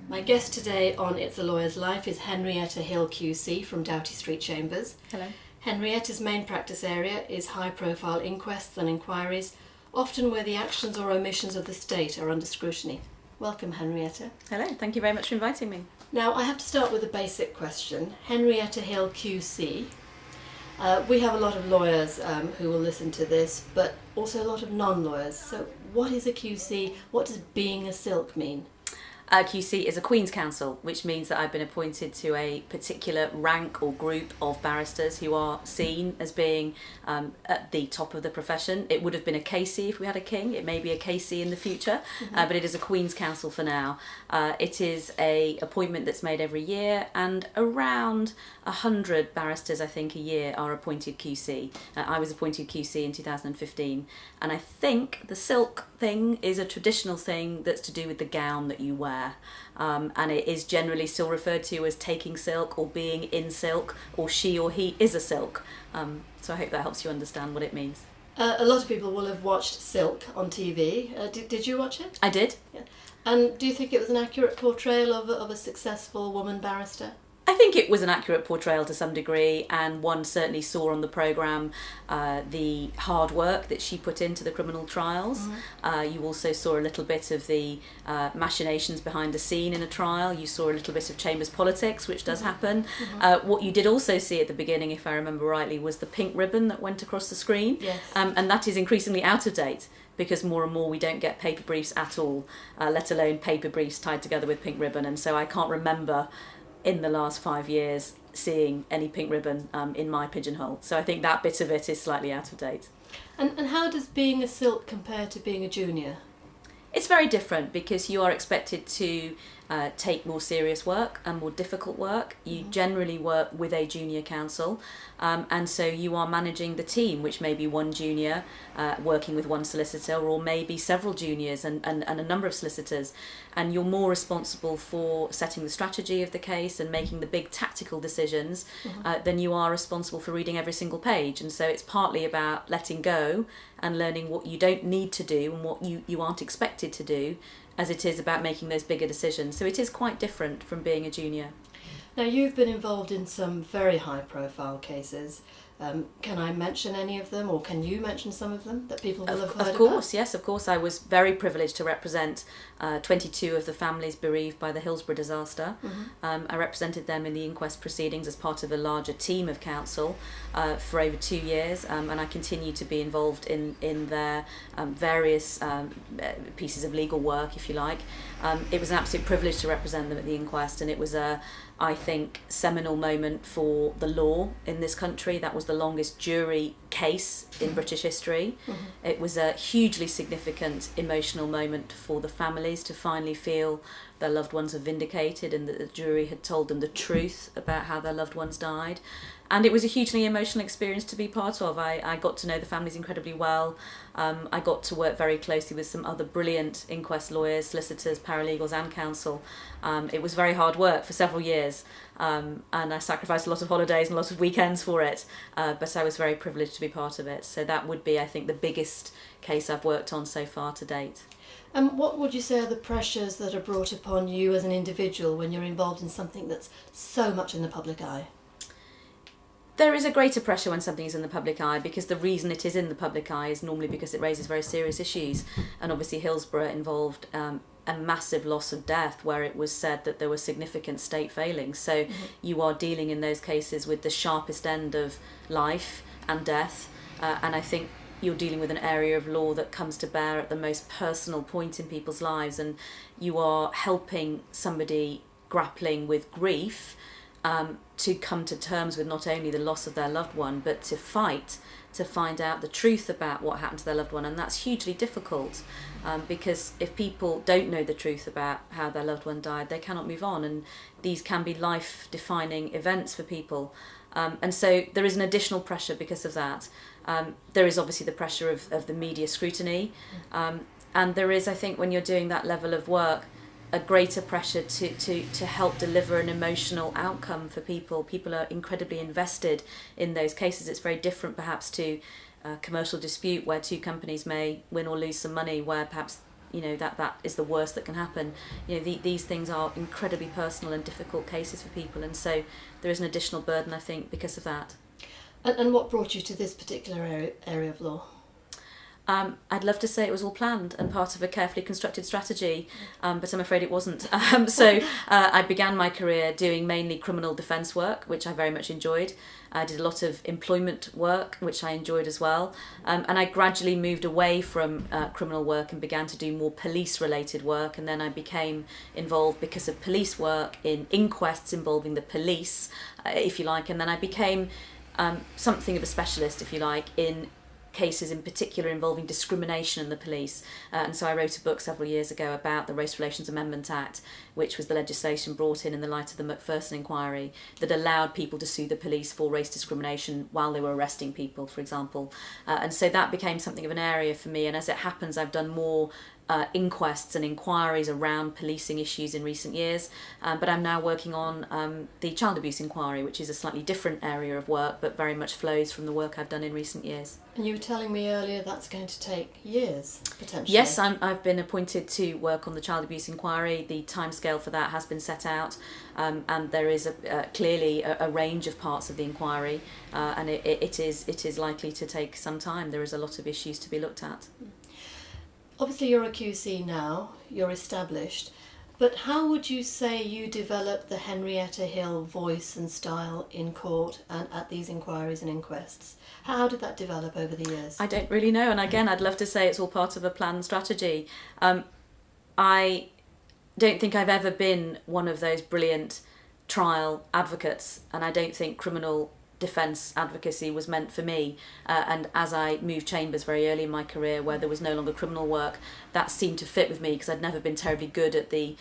My guest today on It's a Lawyer's Life is Henrietta Hill QC from Doughty Street Chambers. Hello. Henrietta's main practice area is high-profile inquests and inquiries, often where the actions or omissions of the state are under scrutiny. Welcome, Henrietta. Hello, thank you very much for inviting me. Now, I have to start with a basic question. Henrietta Hill QC. We have a lot of lawyers who will listen to this, but also a lot of non-lawyers. So what is a QC? What does being a silk mean? QC is a Queen's Counsel, which means that I've been appointed to a particular rank or group of barristers who are seen as being at the top of the profession. It would have been a KC if we had a king. It may be a KC in the future, but it is a Queen's Counsel for now. It is a appointment that's made every year, and around 100 barristers, I think, a year are appointed QC. I was appointed QC in 2015, and I think the silk thing is a traditional thing that's to do with the gown that you wear, and it is generally still referred to as taking silk or being in silk, or she or he is a silk. So I hope that helps you understand what it means. A lot of people will have watched Silk on TV. Did you watch it? I did. Yeah. And do you think it was an accurate portrayal of a successful woman barrister? I think it was an accurate portrayal to some degree, and one certainly saw on the programme the hard work that she put into the criminal trials. You also saw a little bit of the machinations behind the scene in a trial. You saw a little bit of chambers politics, which does happen. What you did also see at the beginning, if I remember rightly, was the pink ribbon that went across the screen. Yes. And that is increasingly out of date, because more and more we don't get paper briefs at all, let alone paper briefs tied together with pink ribbon. And so I can't remember in the last 5 years seeing any pink ribbon in my pigeonhole. So I think that bit of it is slightly out of date. And how does being a silk compare to being a junior? It's very different, because you are expected to take more serious work and more difficult work. You generally work with a junior counsel, and so you are managing the team, which may be one junior working with one solicitor, or maybe several juniors and a number of solicitors, and you're more responsible for setting the strategy of the case and making the big tactical decisions than you are responsible for reading every single page. And so it's partly about letting go and learning what you don't need to do and what you aren't expected to do, as it is about making those bigger decisions. So it is quite different from being a junior. Now, you've been involved in some very high-profile cases. Can I mention any of them, or can you mention some of them that people will have heard Of course, yes, of course. I was very privileged to represent 22 of the families bereaved by the Hillsborough disaster. I represented them in the inquest proceedings as part of a larger team of counsel for over 2 years, and I continue to be involved in their various pieces of legal work, if you like. It was an absolute privilege to represent them at the inquest, and it was I think, seminal moment for the law in this country. That was the longest jury case in British history. It was a hugely significant emotional moment for the families to finally feel their loved ones were vindicated and that the jury had told them the truth about how their loved ones died. And it was a hugely emotional experience to be part of. I got to know the families incredibly well. I got to work very closely with some other brilliant inquest lawyers, solicitors, paralegals and counsel. It was very hard work for several years, and I sacrificed a lot of holidays and a lot of weekends for it, but I was very privileged to be part of it. So that would be, I think, the biggest case I've worked on so far to date. And what would you say are the pressures that are brought upon you as an individual when you're involved in something that's so much in the public eye? There is a greater pressure when something is in the public eye, because the reason it is in the public eye is normally because it raises very serious issues. And obviously Hillsborough involved a massive loss of death, where it was said that there were significant state failings. So you are dealing in those cases with the sharpest end of life and death, and I think you're dealing with an area of law that comes to bear at the most personal point in people's lives, and you are helping somebody grappling with grief to come to terms with not only the loss of their loved one, but to fight to find out the truth about what happened to their loved one. And that's hugely difficult, because if people don't know the truth about how their loved one died, they cannot move on, and these can be life-defining events for people. And so there is an additional pressure because of that. There is obviously the pressure of the media scrutiny, and there is, I think, when you're doing that level of work, a greater pressure to help deliver an emotional outcome for people. People are incredibly invested in those cases. It's very different perhaps to a commercial dispute where two companies may win or lose some money, where perhaps that is the worst that can happen. These things are incredibly personal and difficult cases for people, and so there is an additional burden, I think, because of that. And what brought you to this particular area of law? I'd love to say it was all planned and part of a carefully constructed strategy, but I'm afraid it wasn't. So I began my career doing mainly criminal defence work, which I very much enjoyed. I did a lot of employment work, which I enjoyed as well. And I gradually moved away from criminal work and began to do more police-related work. And then I became involved, because of police work, in inquests involving the police, if you like. And then I became something of a specialist, if you like, in cases in particular involving discrimination in the police. And so I wrote a book several years ago about the Race Relations Amendment Act, which was the legislation brought in the light of the Macpherson inquiry that allowed people to sue the police for race discrimination while they were arresting people, for example. And so that became something of an area for me. And as it happens, I've done more inquests and inquiries around policing issues in recent years, but I'm now working on the child abuse inquiry, which is a slightly different area of work but very much flows from the work I've done in recent years. And you were telling me earlier that's going to take years, potentially. Yes, I've been appointed to work on the child abuse inquiry. The timescale for that has been set out, and there is clearly a range of parts of the inquiry, and it is likely to take some time. There is a lot of issues to be looked at. Obviously you're a QC now, you're established, but how would you say you developed the Henrietta Hill voice and style in court and at these inquiries and inquests? How did that develop over the years? I don't really know, and again, I'd love to say it's all part of a planned strategy. I don't think I've ever been one of those brilliant trial advocates, and I don't think criminal defence advocacy was meant for me, and as I moved chambers very early in my career where there was no longer criminal work, that seemed to fit with me because I'd never been terribly good at the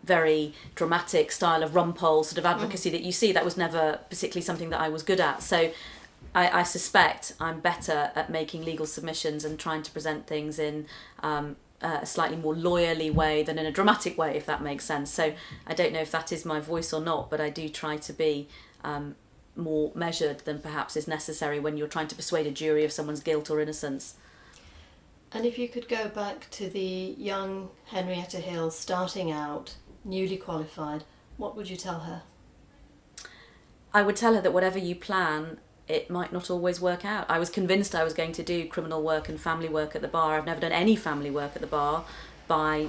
very dramatic style of rumpole sort of advocacy that you see. That was never particularly something that I was good at, so I suspect I'm better at making legal submissions and trying to present things in a slightly more lawyerly way than in a dramatic way, if that makes sense. So I don't know if that is my voice or not, but I do try to be more measured than perhaps is necessary when you're trying to persuade a jury of someone's guilt or innocence. And if you could go back to the young Henrietta Hill starting out, newly qualified, what would you tell her? I would tell her that whatever you plan, it might not always work out. I was convinced I was going to do criminal work and family work at the bar. I've never done any family work at the bar by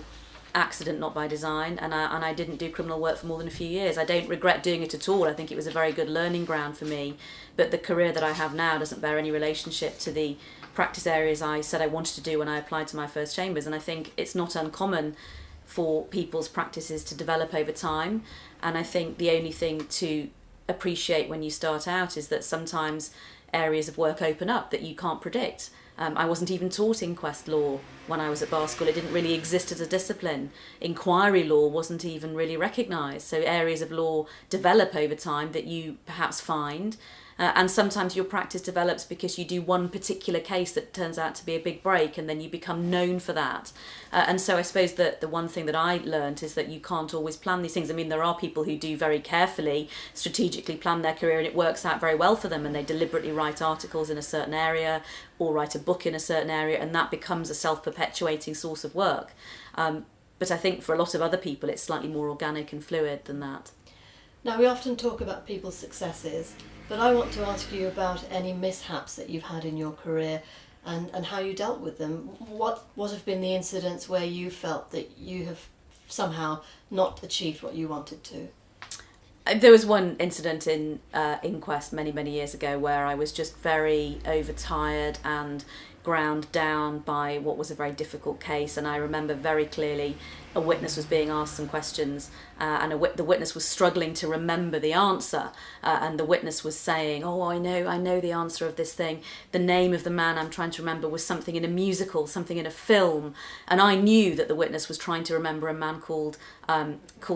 accident, not by design, and I didn't do criminal work for more than a few years. I don't regret doing it at all. I think it was a very good learning ground for me, but the career that I have now doesn't bear any relationship to the practice areas I said I wanted to do when I applied to my first chambers, and I think it's not uncommon for people's practices to develop over time, and I think the only thing to appreciate when you start out is that sometimes areas of work open up that you can't predict. I wasn't even taught inquest law when I was at bar school. It didn't really exist as a discipline. Inquiry law wasn't even really recognised. So areas of law develop over time that you perhaps find. And sometimes your practice develops because you do one particular case that turns out to be a big break, and then you become known for that. And so I suppose that the one thing that I learned is that you can't always plan these things. I mean, there are people who do very carefully, strategically plan their career, and it works out very well for them, and they deliberately write articles in a certain area or write a book in a certain area, and that becomes a self-perpetuating source of work. But I think for a lot of other people, it's slightly more organic and fluid than that. Now, we often talk about people's successes, but I want to ask you about any mishaps that you've had in your career and how you dealt with them. What have been the incidents where you felt that you have somehow not achieved what you wanted to? There was one incident in inquest many years ago where I was just very overtired and ground down by what was a very difficult case, and I remember very clearly a witness was being asked some questions, and the witness was struggling to remember the answer, and the witness was saying, "Oh, I know the answer of this thing. The name of the man I'm trying to remember was something in a musical, something in a film," and I knew that the witness was trying to remember a man called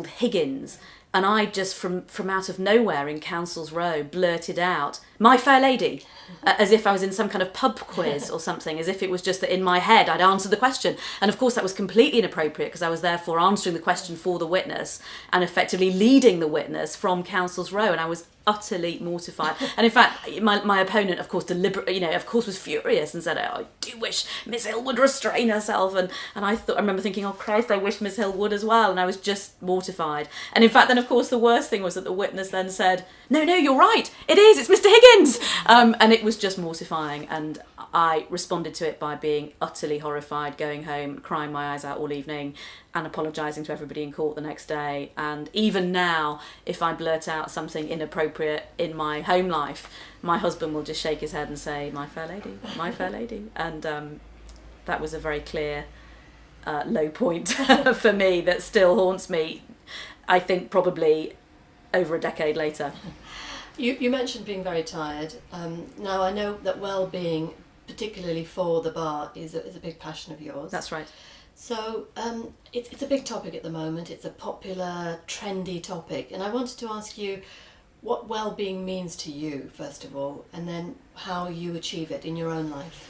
Higgins. And I just, from out of nowhere in Council's Row, blurted out, "My Fair Lady," as if I was in some kind of pub quiz or something, as if it was just that in my head I'd answered the question. And of course that was completely inappropriate because I was therefore answering the question for the witness and effectively leading the witness from counsel's row, and I was utterly mortified. And in fact, my opponent, of course, was furious and said, "Oh, I do wish Miss Hill would restrain herself." And I remember thinking, "Oh Christ, I wish Miss Hill would as well." And I was just mortified. And in fact, then of course the worst thing was that the witness then said, "No, you're right. It's Mr. Higgins." And it was just mortifying. And I responded to it by being utterly horrified, going home, crying my eyes out all evening, and apologising to everybody in court the next day. And even now, if I blurt out something inappropriate in my home life, my husband will just shake his head and say, "My fair lady, my fair lady." And that was a very clear low point for me that still haunts me, I think probably over a decade later. You mentioned being very tired. Now I know that well-being, particularly for the bar, is a big passion of yours. That's right. So it's a big topic at the moment. It's a popular, trendy topic. And I wanted to ask you what well-being means to you, first of all, and then how you achieve it in your own life.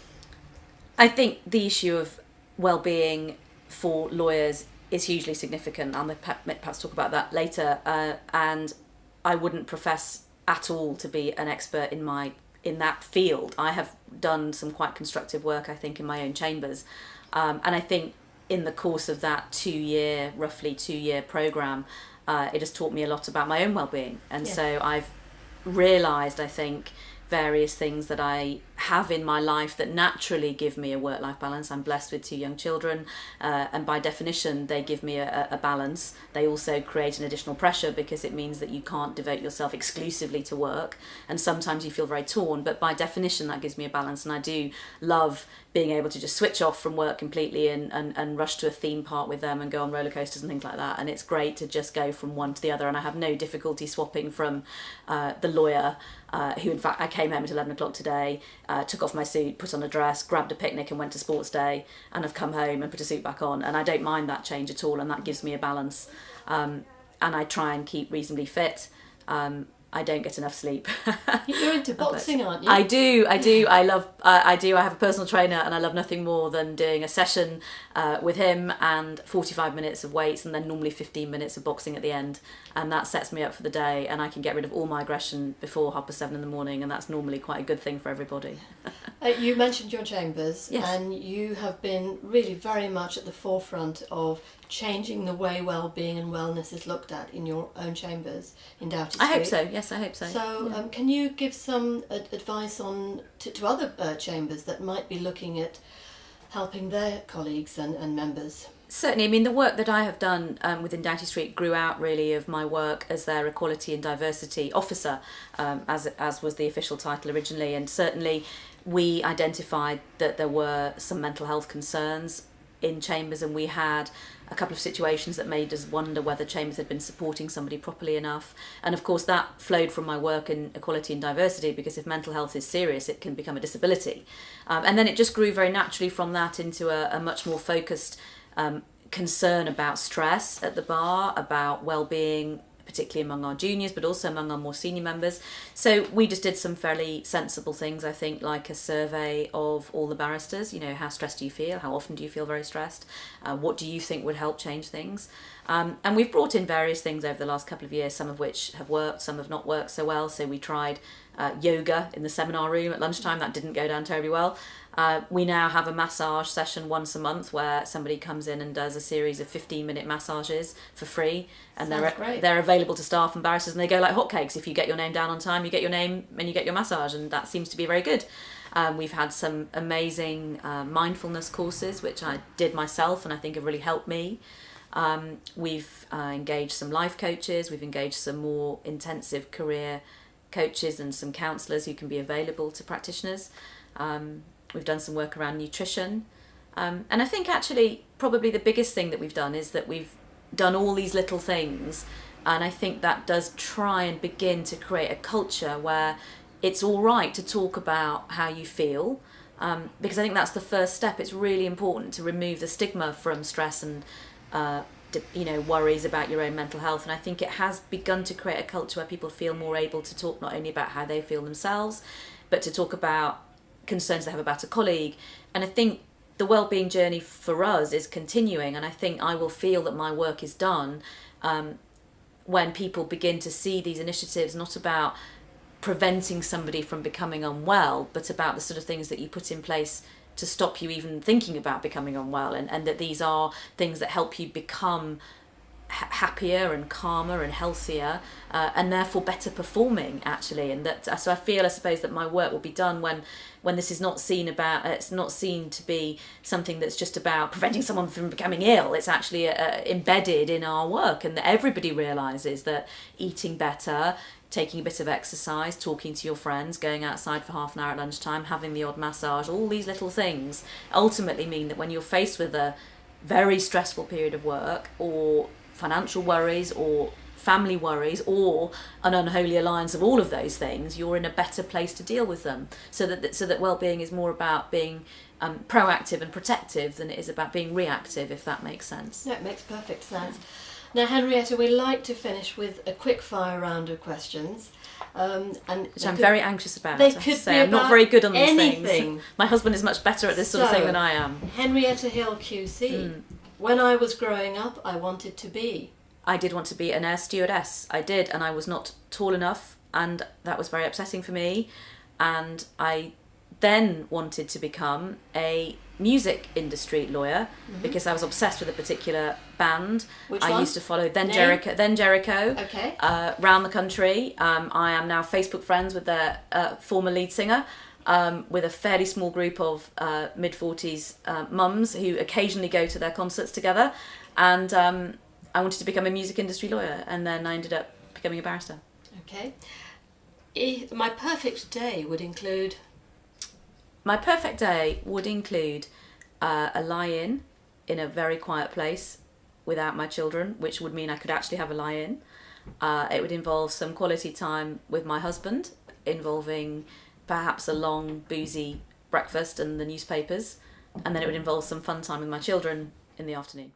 I think the issue of well-being for lawyers is hugely significant. I'll perhaps talk about that later. And I wouldn't profess at all to be an expert in that field. I have done some quite constructive work, I think, in my own chambers. And I think in the course of that roughly two year programme, it has taught me a lot about my own well-being. And so I've realised, I think, various things that I have in my life that naturally give me a work-life balance. I'm blessed with 2 young children, and by definition they give me a balance. They also create an additional pressure because it means that you can't devote yourself exclusively to work, and sometimes you feel very torn, but by definition that gives me a balance. And I do love being able to just switch off from work completely and rush to a theme park with them and go on roller coasters and things like that. And it's great to just go from one to the other, and I have no difficulty swapping from the lawyer who, in fact, I came home at 11 o'clock today, took off my suit, put on a dress, grabbed a picnic and went to sports day, and I've come home and put a suit back on, and I don't mind that change at all, and that gives me a balance. And I try and keep reasonably fit. I don't get enough sleep. You're into boxing, aren't you? I do. I have a personal trainer, and I love nothing more than doing a session with him and 45 minutes of weights, and then normally 15 minutes of boxing at the end. And that sets me up for the day, and I can get rid of all my aggression before 7:30 in the morning, and that's normally quite a good thing for everybody. You mentioned your chambers, yes. And you have been really very much at the forefront of changing the way well-being and wellness is looked at in your own chambers in Doughty Street. I hope so, yes, I hope so. So can you give some advice to other chambers that might be looking at helping their colleagues and members? Certainly. I mean, the work that I have done within Doughty Street grew out really of my work as their Equality and Diversity Officer, as was the official title originally. And certainly we identified that there were some mental health concerns in chambers, and we had a couple of situations that made us wonder whether chambers had been supporting somebody properly enough. And of course that flowed from my work in equality and diversity, because if mental health is serious it can become a disability. And then it just grew very naturally from that into a much more focused concern about stress at the bar, about well-being, particularly among our juniors, but also among our more senior members. So we just did some fairly sensible things, I think, like a survey of all the barristers. How stressed do you feel? How often do you feel very stressed? What do you think would help change things? And we've brought in various things over the last couple of years, some of which have worked, some have not worked so well. So we tried yoga in the seminar room at lunchtime. That didn't go down terribly well. We now have a massage session once a month where somebody comes in and does a series of 15-minute massages for free, and they're available to staff and barristers, and they go like hotcakes. If you get your name down on time, you get your name and you get your massage, and that seems to be very good. We've had some amazing mindfulness courses, which I did myself and I think have really helped me. We've engaged some life coaches, we've engaged some more intensive career coaches and some counsellors who can be available to practitioners. We've done some work around nutrition. And I think actually probably the biggest thing that we've done is that we've done all these little things, and I think that does try and begin to create a culture where it's all right to talk about how you feel, because I think that's the first step. It's really important to remove the stigma from stress and worries about your own mental health, and I think it has begun to create a culture where people feel more able to talk not only about how they feel themselves, but to talk about concerns they have about a colleague. And I think the wellbeing journey for us is continuing, and I think I will feel that my work is done when people begin to see these initiatives not about preventing somebody from becoming unwell, but about the sort of things that you put in place to stop you even thinking about becoming unwell, and that these are things that help you become happier and calmer and healthier, and therefore better performing, actually. And that, so I feel, I suppose, that my work will be done when this is not seen about, it's not seen to be something that's just about preventing someone from becoming ill. It's actually embedded in our work, and that everybody realises that eating better, taking a bit of exercise, talking to your friends, going outside for half an hour at lunchtime, having the odd massage, all these little things ultimately mean that when you're faced with a very stressful period of work, or financial worries, or family worries, or an unholy alliance of all of those things, you're in a better place to deal with them. So that well-being is more about being proactive and protective than it is about being reactive, if that makes sense. No, it makes perfect sense. Now, Henrietta, we like to finish with a quick fire round of questions. Which I'm very anxious about. They could be I'm not very good on these anything. things. My husband is much better at this sort of thing than I am. Henrietta Hill QC. When I was growing up, I wanted to be. I did want to be an air stewardess. I did, and I was not tall enough, and that was very upsetting for me. And I then wanted to become a music industry lawyer, because I was obsessed with a particular band. Which I one? used to follow Jericho. Okay. Round the country. I am now Facebook friends with their former lead singer, with a fairly small group of mid-40s mums who occasionally go to their concerts together. And I wanted to become a music industry lawyer, and then I ended up becoming a barrister. Okay. My perfect day would include... My perfect day would include a lie-in in a very quiet place without my children, which would mean I could actually have a lie-in. It would involve some quality time with my husband, involving perhaps a long, boozy breakfast and the newspapers, and then it would involve some fun time with my children in the afternoon.